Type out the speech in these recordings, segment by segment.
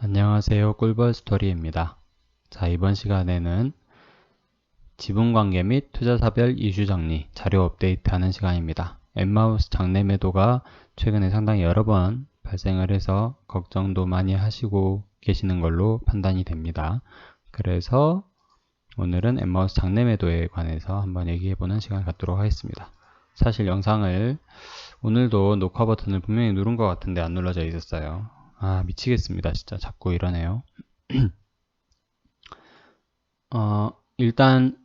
안녕하세요. 꿀벌스토리입니다. 자, 이번 시간에는 지분관계 및 투자사별 이슈 정리, 자료 업데이트하는 시간입니다. 엠마우스 장내 매도가 최근에 상당히 여러 번 발생을 해서 걱정도 많이 하시고 계시는 걸로 판단이 됩니다. 그래서 오늘은 엠마우스 장내 매도에 관해서 한번 얘기해보는 시간을 갖도록 하겠습니다. 사실 영상을 오늘도 녹화 버튼을 분명히 누른 것 같은데 안 눌러져 있었어요. 아, 미치겠습니다. 진짜 자꾸 이러네요. 일단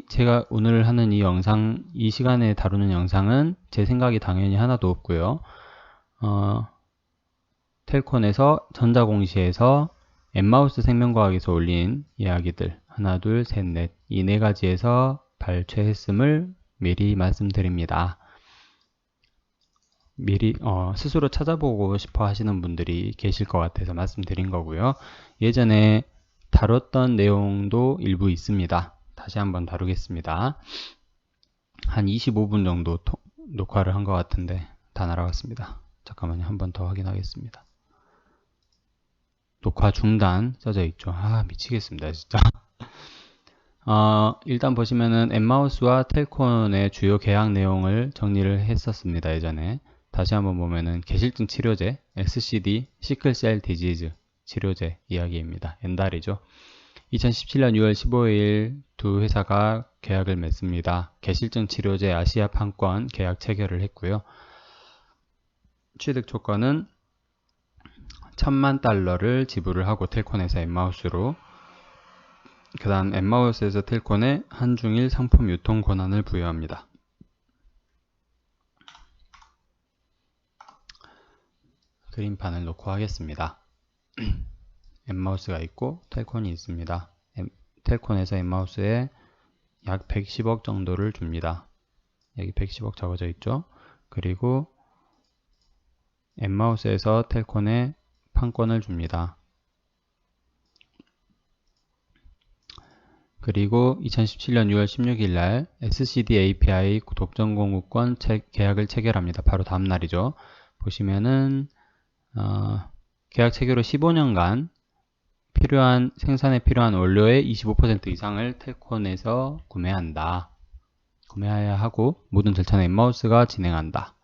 제가 오늘 하는 이 영상, 이 시간에 다루는 영상은 제 생각이 당연히 하나도 없고요. 텔콘에서 전자공시에서 엠마우스 생명과학에서 올린 이야기들 하나, 둘, 셋, 넷 이 네 가지에서 발췌했음을 미리 말씀드립니다. 미리 스스로 찾아보고 싶어 하시는 분들이 계실 것 같아서 말씀드린 거고요. 예전에 다뤘던 내용도 일부 있습니다. 다시 한번 다루겠습니다. 한 25분 정도 녹화를 한 것 같은데 다 날아갔습니다. 잠깐만요. 한 번 더 확인하겠습니다. 녹화 중단 써져 있죠. 아, 미치겠습니다. 진짜. 일단 보시면은 엠마우스와 텔콘의 주요 계약 내용을 정리를 했었습니다. 예전에. 다시 한번 보면은 계실증 치료제, SCD, 시클셀 디지즈 치료제 이야기입니다. 엔달이죠. 2017년 6월 15일 두 회사가 계약을 맺습니다. 계실증 치료제 아시아 판권 계약 체결을 했고요. 취득 조건은 1000만 달러를 지불을 하고 텔콘에서 엠마우스로, 그 다음 엠마우스에서 텔콘에 한중일 상품 유통 권한을 부여합니다. 그림판을 놓고 하겠습니다. 엠마우스가 있고 텔콘이 있습니다. 텔콘에서 엠마우스에 약 110억 정도를 줍니다. 여기 110억 적어져 있죠. 그리고 엠마우스에서 텔콘에 판권을 줍니다. 그리고 2017년 6월 16일 날 SCD API 독점공급권 계약을 체결합니다. 바로 다음 날이죠. 보시면은 계약 체결 후 15년간 생산에 필요한 원료의 25% 이상을 텔콘에서 구매해야 하고 모든 절차는 엠마우스가 진행한다.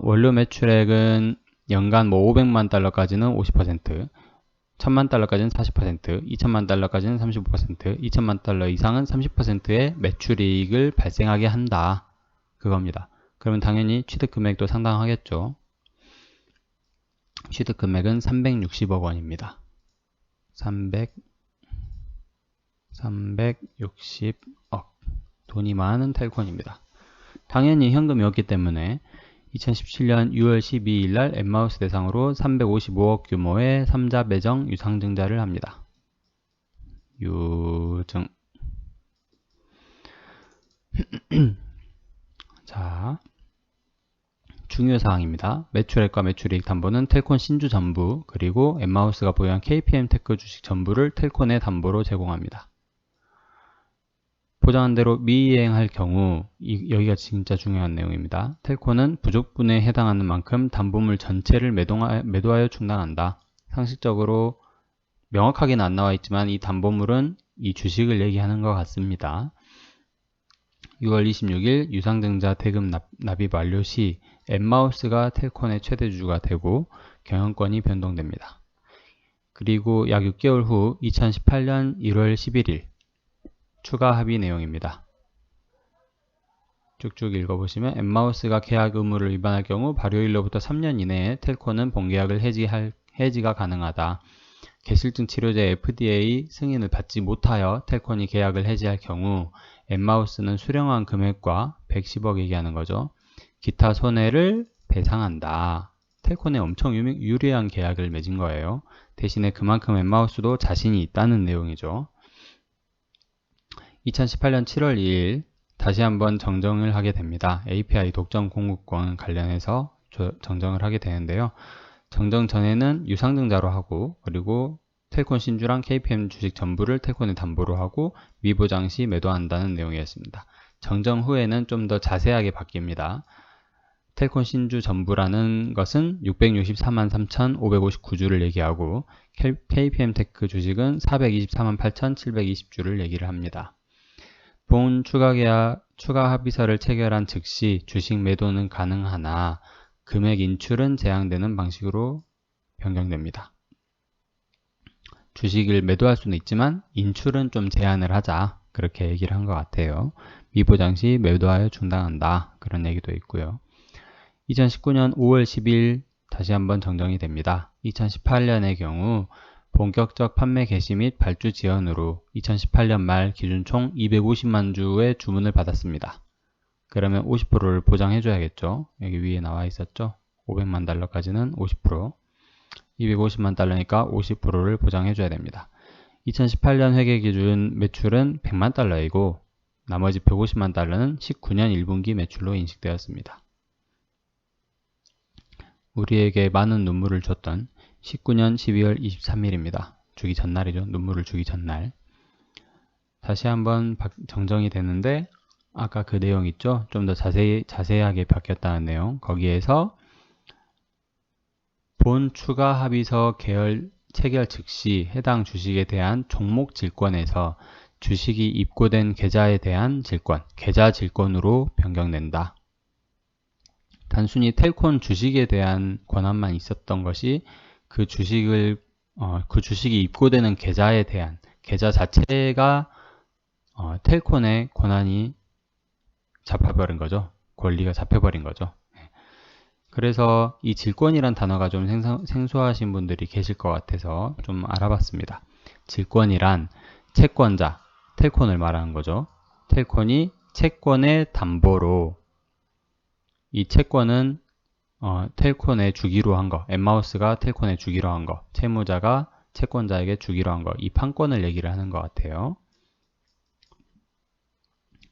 원료 매출액은 연간 500만 달러까지는 50%, 1000만 달러까지는 40%, 2000만 달러까지는 35%, 2000만 달러 이상은 30%의 매출이익을 발생하게 한다. 그겁니다. 그러면 당연히 취득 금액도 상당하겠죠. 취득 금액은 360억 원입니다. 360억. 돈이 많은 텔콘입니다. 당연히 현금이 없기 때문에 2017년 6월 12일 날 엠마우스 대상으로 355억 규모의 3자 매정 유상증자를 합니다. 유증. 자, 중요사항입니다. 매출액과 매출이익 담보는 텔콘 신주 전부, 그리고 엠마우스가 보유한 KPM테크 주식 전부를 텔콘의 담보로 제공합니다. 보장한 대로 미이행할 경우, 여기가 진짜 중요한 내용입니다. 텔콘은 부족분에 해당하는 만큼 담보물 전체를 매도하여 충당한다. 상식적으로 명확하게는 안 나와 있지만 이 담보물은 이 주식을 얘기하는 것 같습니다. 6월 26일 유상증자 대금 납입 완료 시 엠마우스가 텔콘의 최대주주가 되고 경영권이 변동됩니다. 그리고 약 6개월 후 2018년 1월 11일 추가 합의 내용입니다. 쭉쭉 읽어보시면 엠마우스가 계약 의무를 위반할 경우 발효일로부터 3년 이내에 텔콘은 본계약을 해지가 가능하다. 계실증 치료제 FDA 승인을 받지 못하여 텔콘이 계약을 해지할 경우 엠마우스는 수령한 금액과 110억 얘기하는 거죠. 기타 손해를 배상한다. 텔콘에 엄청 유리한 계약을 맺은 거예요. 대신에 그만큼 엠마우스도 자신이 있다는 내용이죠. 2018년 7월 2일 다시 한번 정정을 하게 됩니다. API 독점 공급권 관련해서 정정을 하게 되는데요. 정정 전에는 유상증자로 하고, 그리고 텔콘 신주랑 KPM 주식 전부를 텔콘에 담보로 하고 미보장 시 매도한다는 내용이었습니다. 정정 후에는 좀 더 자세하게 바뀝니다. 텔콘 신주 전부라는 것은 664만 3,559주를 얘기하고 KPM테크 주식은 424만 8,720주를 얘기를 합니다. 본 추가 합의서를 체결한 즉시 주식 매도는 가능하나 금액 인출은 제한되는 방식으로 변경됩니다. 주식을 매도할 수는 있지만 인출은 좀 제한을 하자, 그렇게 얘기를 한 것 같아요. 미보장 시 매도하여 중단한다, 그런 얘기도 있고요. 2019년 5월 10일 다시 한번 정정이 됩니다. 2018년의 경우 본격적 판매 개시 및 발주 지연으로 2018년 말 기준 총 250만 주의 주문을 받았습니다. 그러면 50%를 보장해줘야겠죠. 여기 위에 나와 있었죠. 500만 달러까지는 50%, 250만 달러니까 50%를 보장해줘야 됩니다. 2018년 회계 기준 매출은 100만 달러이고 나머지 150만 달러는 19년 1분기 매출로 인식되었습니다. 우리에게 많은 눈물을 줬던 19년 12월 23일입니다. 주기 전날이죠. 눈물을 주기 전날. 다시 한번 정정이 되는데 아까 그 내용 있죠? 좀 더 자세하게 바뀌었다는 내용. 거기에서 본 추가 합의서 체결 즉시 해당 주식에 대한 종목 질권에서 주식이 입고된 계좌에 대한 질권, 계좌 질권으로 변경된다. 단순히 텔콘 주식에 대한 권한만 있었던 것이 그 주식이 입고되는 계좌에 대한 계좌 자체가 텔콘의 권한이 잡혀버린 거죠. 권리가 잡혀버린 거죠. 그래서 이 질권이란 단어가 좀 생소하신 분들이 계실 것 같아서 좀 알아봤습니다. 질권이란 채권자, 텔콘을 말하는 거죠. 텔콘이 채권의 담보로 이 채권은 텔콘에 주기로 한 거, 엠마우스가 텔콘에 주기로 한 거, 채무자가 채권자에게 주기로 한 거, 이 판권을 얘기를 하는 것 같아요.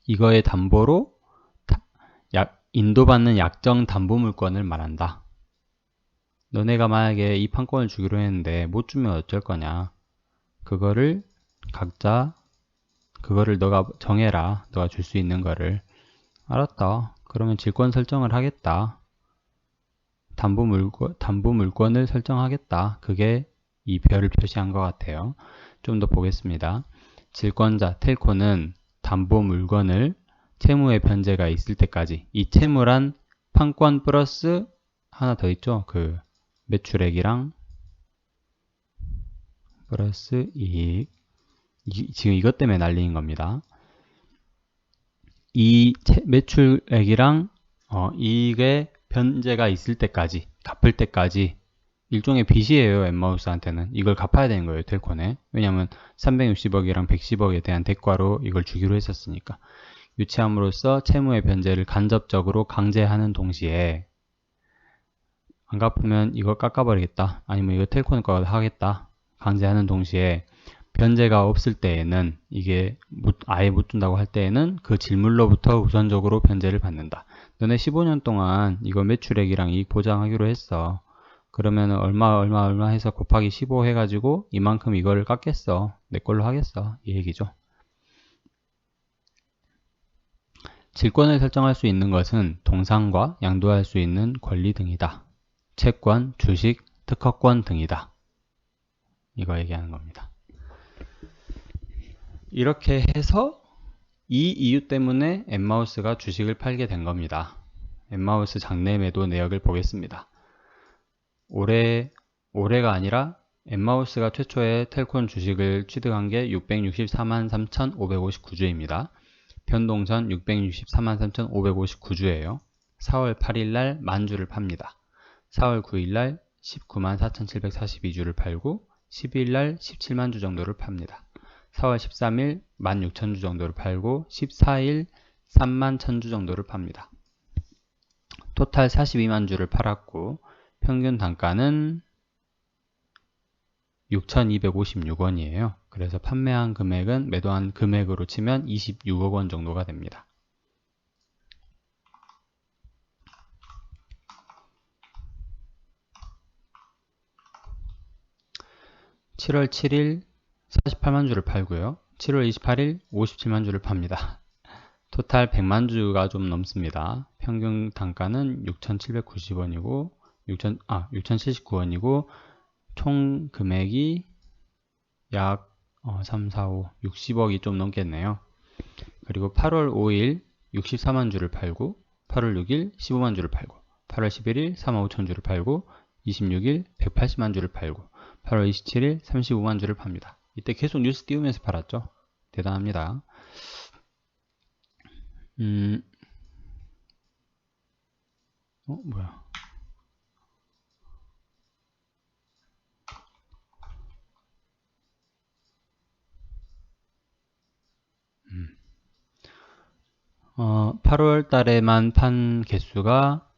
이거의 담보로 인도받는 약정 담보 물권을 말한다. 너네가 만약에 이 판권을 주기로 했는데 못 주면 어쩔 거냐. 그거를 너가 정해라. 너가 줄 수 있는 거를. 알았다. 그러면 질권 설정을 하겠다. 담보 물권을 설정하겠다. 그게 이 별을 표시한 것 같아요. 좀 더 보겠습니다. 질권자, 텔코는 담보 물건을 채무의 변제가 있을 때까지, 이 채무란 판권 플러스 하나 더 있죠. 그 매출액이랑 플러스 이익. 지금 이것 때문에 날리는 겁니다. 이 매출액이랑 이익의 변제가 있을 때까지, 갚을 때까지 일종의 빚이에요. 엠마우스한테는. 이걸 갚아야 되는 거예요. 텔콘에. 왜냐하면 360억이랑 110억에 대한 대가로 이걸 주기로 했었으니까. 유치함으로써 채무의 변제를 간접적으로 강제하는 동시에 안 갚으면 이걸 깎아버리겠다. 아니면 이거 텔콘 거 하겠다. 강제하는 동시에 변제가 없을 때에는 이게 아예 못 준다고 할 때에는 그 질물로부터 우선적으로 변제를 받는다. 너네 15년 동안 이거 매출액이랑 이익 보장하기로 했어. 그러면 얼마 해서 곱하기 15 해가지고 이만큼 이거를 깎겠어. 내 걸로 하겠어. 이 얘기죠. 질권을 설정할 수 있는 것은 동상과 양도할 수 있는 권리 등이다. 채권, 주식, 특허권 등이다. 이거 얘기하는 겁니다. 이렇게 해서 이 이유 때문에 엠마우스가 주식을 팔게 된 겁니다. 엠마우스 장내 매도 내역을 보겠습니다. 올해가 아니라 엠마우스가 최초에 텔콘 주식을 취득한 게 664만 3,559주입니다. 변동선 664만 3,559주예요. 4월 8일 날 만주를 팝니다. 4월 9일 날 19만 4,742주를 팔고 12일 날 17만 주 정도를 팝니다. 4월 13일 16,000주 정도를 팔고 14일 3만 1,000주 정도를 팝니다. 토탈 42만 주를 팔았고 평균 단가는 6,256원이에요. 그래서 판매한 금액은 매도한 금액으로 치면 26억 원 정도가 됩니다. (7월 7일) 48만 주를 팔고요. 7월 28일 57만 주를 팝니다. 토탈 100만 주가 좀 넘습니다. 평균 단가는 6,790원이고 6,079원이고 총 금액이 약 3, 4, 5, 60억이 좀 넘겠네요. 그리고 8월 5일 64만 주를 팔고 8월 6일 15만 주를 팔고 8월 11일 4만 5천 주를 팔고 26일 180만 주를 팔고 8월 27일 35만 주를 팝니다. 이때 계속 뉴스 띄우면서 팔았죠. 대단합니다. 뭐야. 음. 8월 달에만 판 개수가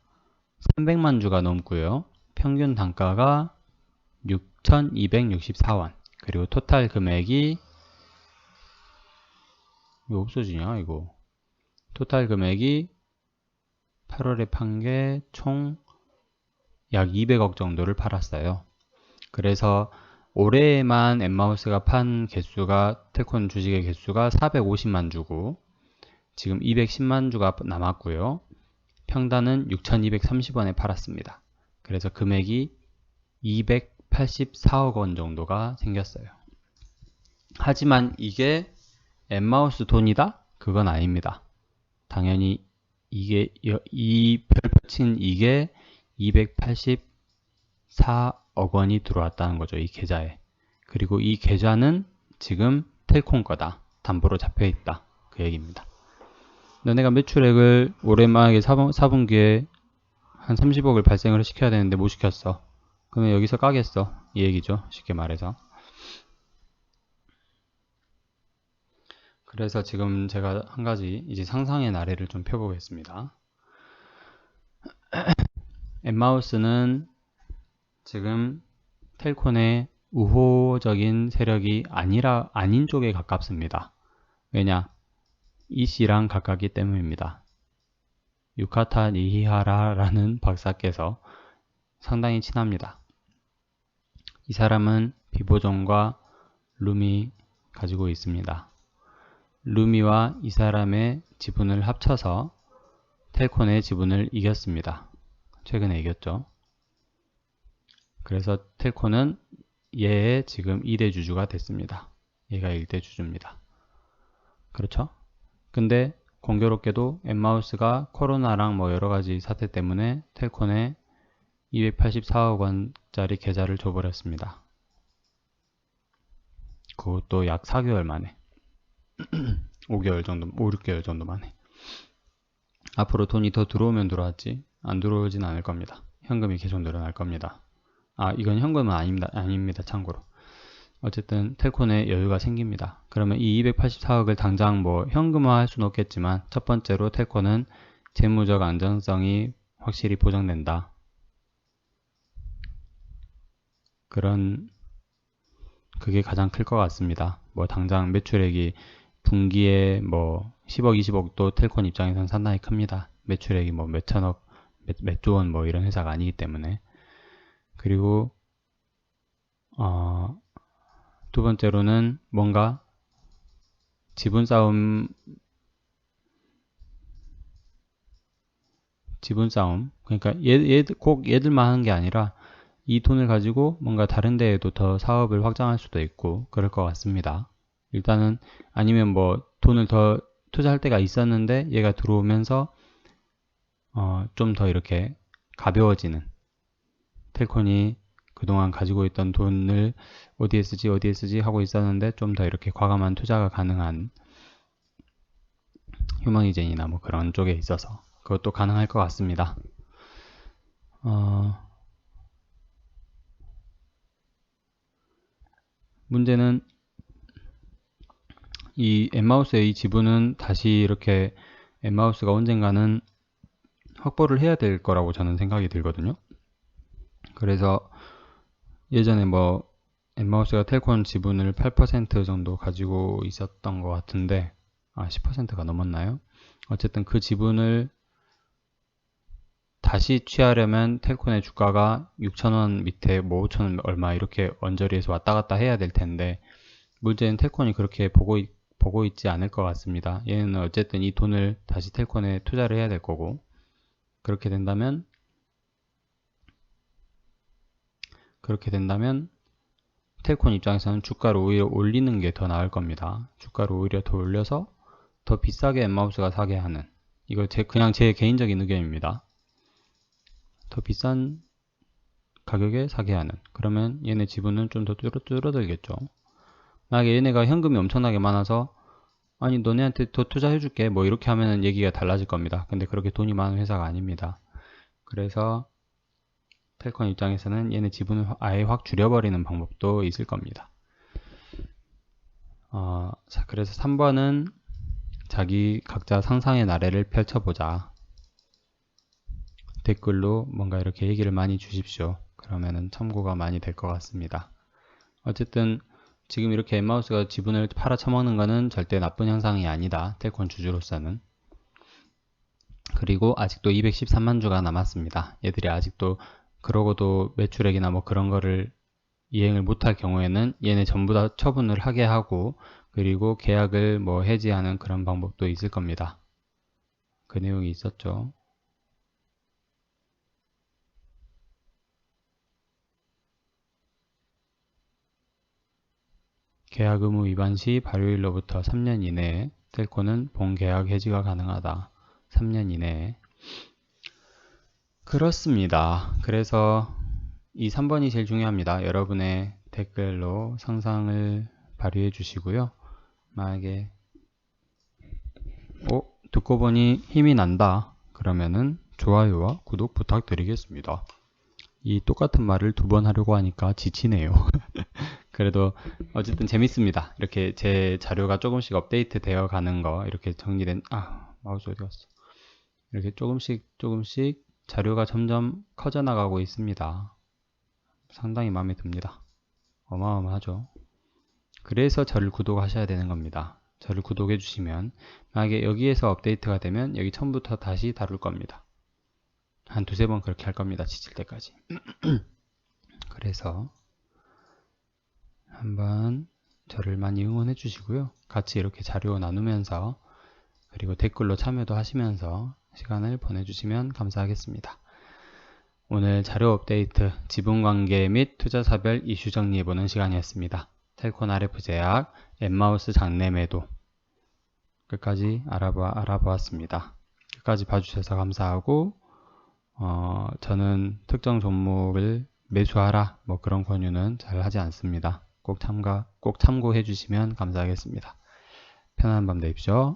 300만 주가 넘고요. 평균 단가가 6,264원. 그리고 토탈 금액이 이거 없어지냐 이거. 토탈 금액이 8월에 판 게 총 약 200억 정도를 팔았어요. 그래서 올해에만 엠마우스가 판 개수가 텔콘 주식의 개수가 450만 주고 지금 210만 주가 남았고요. 평단은 6,230원에 팔았습니다. 그래서 금액이 284억 원 정도가 생겼어요. 하지만 이게 엠마우스 돈이다? 그건 아닙니다. 당연히 이게 이 별표친 이게 284억 원이 들어왔다는 거죠. 이 계좌에. 그리고 이 계좌는 지금 텔콘 거다. 담보로 잡혀 있다. 그 얘기입니다. 너네가 매출액을 오랜만에 4분기에 한 30억을 발생을 시켜야 되는데 못 시켰어. 그러면 여기서 까겠어. 이 얘기죠. 쉽게 말해서. 그래서 지금 제가 한 가지 이제 상상의 나래를 좀 펴보겠습니다. 엠마우스는 지금 텔콘의 우호적인 세력이 아닌 쪽에 가깝습니다. 왜냐? 이씨랑 가깝기 때문입니다. 유카타 니히하라라는 박사께서 상당히 친합니다. 이 사람은 비보존과 룸이 가지고 있습니다. 루미와 이 사람의 지분을 합쳐서 텔콘의 지분을 이겼습니다. 최근에 이겼죠. 그래서 텔콘은 얘의 지금 2대 주주가 됐습니다. 얘가 1대 주주입니다. 그렇죠? 근데 공교롭게도 엠마우스가 코로나랑 뭐 여러가지 사태 때문에 텔콘에 284억 원짜리 계좌를 줘버렸습니다. 그것도 약 4개월 만에 5개월 정도, 5, 6개월 정도 만에. 앞으로 돈이 더 들어오면 들어왔지 안 들어오진 않을 겁니다. 현금이 계속 늘어날 겁니다. 이건 현금은 아닙니다. 참고로. 어쨌든 텔콘에 여유가 생깁니다. 그러면 이 284억을 당장 뭐 현금화할 수는 없겠지만 첫 번째로 텔콘은 재무적 안정성이 확실히 보장된다. 그게 가장 클 것 같습니다. 뭐 당장 매출액이 분기에 뭐 10억, 20억도 텔콘 입장에서는 상당히 큽니다. 매출액이 뭐 몇천억, 몇 조 원 뭐 이런 회사가 아니기 때문에. 그리고 두 번째로는 뭔가 지분 싸움 그러니까 꼭 얘들만 하는 게 아니라 이 돈을 가지고 뭔가 다른 데에도 더 사업을 확장할 수도 있고 그럴 것 같습니다. 일단은 아니면 뭐 돈을 더 투자할 때가 있었는데 얘가 들어오면서 좀 더 이렇게 가벼워지는 텔콘이 그동안 가지고 있던 돈을 어디에 쓰지 하고 있었는데 좀 더 이렇게 과감한 투자가 가능한 휴머니젠이나 뭐 그런 쪽에 있어서 그것도 가능할 것 같습니다. 문제는 이 엠마우스의 이 지분은 다시 이렇게 엠마우스가 언젠가는 확보를 해야 될 거라고 저는 생각이 들거든요. 그래서 예전에 뭐 엠마우스가 텔콘 지분을 8% 정도 가지고 있었던 것 같은데 10%가 넘었나요? 어쨌든 그 지분을 다시 취하려면 텔콘의 주가가 6,000원 밑에 뭐 5,000원 얼마 이렇게 언저리에서 왔다 갔다 해야 될 텐데 문제는 텔콘이 그렇게 보고 있지 않을 것 같습니다. 얘는 어쨌든 이 돈을 다시 텔콘에 투자를 해야 될 거고 그렇게 된다면 텔콘 입장에서는 주가를 오히려 올리는 게 더 나을 겁니다. 주가를 오히려 더 올려서 더 비싸게 엠마우스가 사게 하는, 이거 그냥 제 개인적인 의견입니다. 더 비싼 가격에 사게 하는, 그러면 얘네 지분은 좀 더 줄어들겠죠. 만약에 얘네가 현금이 엄청나게 많아서 아니 너네한테 더 투자해줄게 뭐 이렇게 하면은 얘기가 달라질 겁니다. 근데 그렇게 돈이 많은 회사가 아닙니다. 그래서 텔콘 입장에서는 얘네 지분을 아예 확 줄여버리는 방법도 있을 겁니다. 자, 그래서 3번은 자기 각자 상상의 나래를 펼쳐보자. 댓글로 뭔가 이렇게 얘기를 많이 주십시오. 그러면은 참고가 많이 될 것 같습니다. 어쨌든 지금 이렇게 엠마우스가 지분을 팔아쳐먹는 거는 절대 나쁜 현상이 아니다. 텔콘 주주로서는. 그리고 아직도 213만 주가 남았습니다. 얘들이 아직도 그러고도 매출액이나 뭐 그런 거를 이행을 못할 경우에는 얘네 전부 다 처분을 하게 하고, 그리고 계약을 뭐 해지하는 그런 방법도 있을 겁니다. 그 내용이 있었죠. 계약 의무 위반 시 발효일로부터 3년 이내에 텔코는 본계약 해지가 가능하다. 3년 이내에. 그렇습니다. 그래서 이 3번이 제일 중요합니다. 여러분의 댓글로 상상을 발휘해 주시고요. 만약에 듣고 보니 힘이 난다 그러면은 좋아요와 구독 부탁드리겠습니다. 이 똑같은 말을 2번 하려고 하니까 지치네요. 그래도 어쨌든 재밌습니다. 이렇게 제 자료가 조금씩 업데이트 되어 가는 거, 이렇게 정리된, 마우스 어디 갔어? 이렇게 조금씩 자료가 점점 커져 나가고 있습니다. 상당히 마음에 듭니다. 어마어마하죠. 그래서 저를 구독하셔야 되는 겁니다. 저를 구독해 주시면 만약에 여기에서 업데이트가 되면 여기 처음부터 다시 다룰 겁니다. 한 2~3번 그렇게 할 겁니다. 지칠 때까지. 그래서 한번 저를 많이 응원해 주시고요. 같이 이렇게 자료 나누면서, 그리고 댓글로 참여도 하시면서 시간을 보내주시면 감사하겠습니다. 오늘 자료 업데이트, 지분관계 및 투자사별 이슈 정리해보는 시간이었습니다. 텔콘 RF 제약, 엠마우스 장내 매도 끝까지 알아보았습니다. 끝까지 봐주셔서 감사하고, 저는 특정 종목을 매수하라 뭐 그런 권유는 잘 하지 않습니다. 꼭 참고해 주시면 감사하겠습니다. 편안한 밤 되십시오.